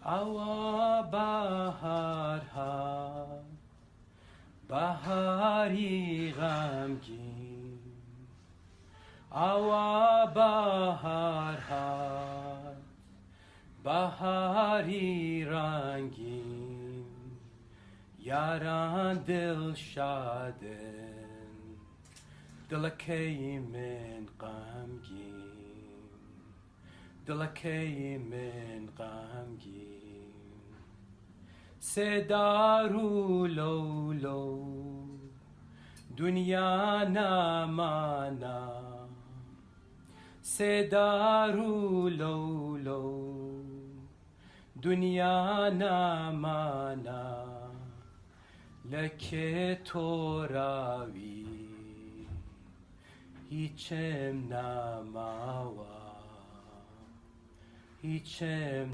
اوا بهارها بهاری غمگین، اوا بهارها بهاری رنگین، یاران دل شادن دلکی من غمگین، دلکی من غمگین. صدارو لولو دنیا نمانا، صدارو لولو دنیا نمانا، لکه تو راوی هیچم نماوا، هیچم